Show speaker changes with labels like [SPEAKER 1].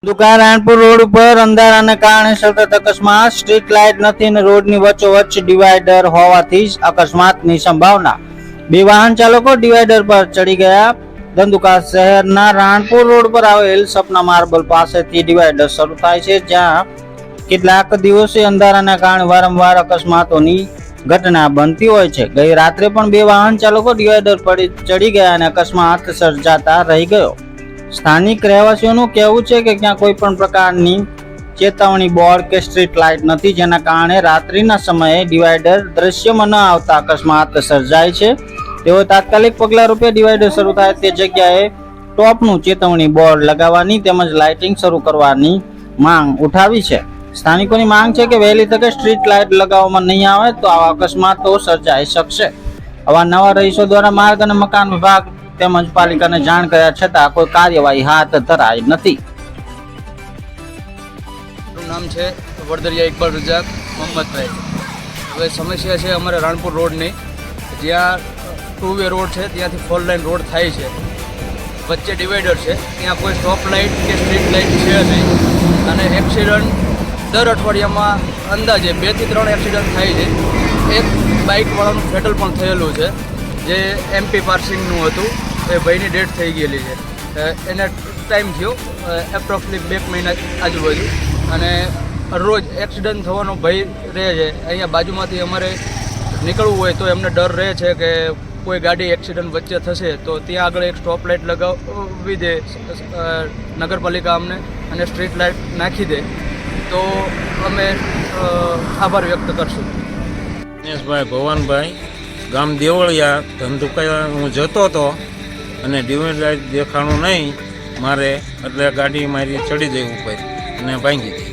[SPEAKER 1] Dhandhuka Ranpur road ઉપર અંધારાને કારણે સતત અકસ્માત. સ્ટ્રીટ લાઇટ નથી અને રોડની વચ્ચોવચ્ચ ડિવાઈડર હોવાથી જ અકસ્માતની સંભાવના. બે વાહન ચાલકો ડિવાઈડર પર ચડી ગયા. ધંધુકા શહેરના રાણપુર રોડ પર આવેલ સપના માર્બલ પાસેથી ડિવાઈડર શરૂ થાય છે, જ્યાં કેટલાક દિવસે અંધારાના કારણે વારંવાર અકસ્માતોની ઘટના બનતી હોય છે. ગઈ રાત્રે પણ બે વાહન ચાલકો ડિવાઈડર પર ચડી ગયા અને અકસ્માત સર્જાતા રહી ગયો. સ્થાનિક રહેવાસીઓનું કહેવું છે કે ક્યાં કોઈ પણ પ્રકારની ચેતવણી બોર્ડ કે સ્ટ્રીટ લાઇટ નથી, જેના કારણે રાત્રિના સમયે ડિવાઈડર દ્રશ્યમાં ન આવતા અકસ્માત સર્જાય છે. તેઓ તાત્કાલિક પગલા રૂપે ડિવાઈડર શરૂ થાય તે જગ્યાએ ટોપનું ચેતવણી બોર્ડ લગાવવાની તેમજ લાઇટિંગ શરૂ કરવાની માંગ ઉઠાવી છે. સ્થાનિકોની માંગ છે કે વહેલી તકે સ્ટ્રીટ લાઇટ લગાવવામાં નહીં આવે તો આવા અકસ્માતો સર્જાઈ શકશે. અવારનવાર રહીશો દ્વારા માર્ગ અને મકાન વિભાગ તેમજ પાલિકાને જાણ કર્યા છતાં કોઈ કાર્યવાહી હાથ ધરાઈ નથી.
[SPEAKER 2] નામ છે વડદરિયા ઇકબાલ રજાક મોહમ્મદભાઈ. હવે સમસ્યા છે અમારે રાણપુર રોડની, જ્યાં 2 વે રોડ છે ત્યાંથી 4 લાઇન રોડ થાય છે, વચ્ચે ડિવાઈડર છે, ત્યાં કોઈ સ્ટોપ લાઇટ કે સ્ટ્રીટ લાઇટ છે નહીં અને એક્સિડન્ટ દર અઠવાડિયામાં અંદાજે 2 થી 3 એક્સિડન્ટ થાય છે. એક બાઇકવાળાનું ફેટલ પણ થયેલું છે, જે MP પાર્સિંગનું હતું. એ ભાઈની ડેથ થઈ ગયેલી છે. એને ટાઈમ થયો એપ્રોક્સલી 2 મહિના આજુબાજુ, અને રોજ એક્સિડન્ટ થવાનો ભય રહે છે. અહીંયા બાજુમાંથી અમારે નીકળવું હોય તો એમને ડર રહે છે કે કોઈ ગાડી એક્સિડન્ટ વચ્ચે થશે તો ત્યાં આગળ એક સ્ટોપ લાઇટ લગાવવી દે નગરપાલિકા અમને, અને સ્ટ્રીટ લાઇટ નાખી દે તો અમે આભાર વ્યક્ત કરશું.
[SPEAKER 3] દિનેશભાઈ ભવાનભાઈ, ગામ દેવળિયા. ધંધુકા હું જતો હતો અને ડિવાઈડર લાઇટ દેખાણું નહીં મારે, એટલે ગાડી મારી ચડી જઈ ઉપર અને ભાંગી હતી.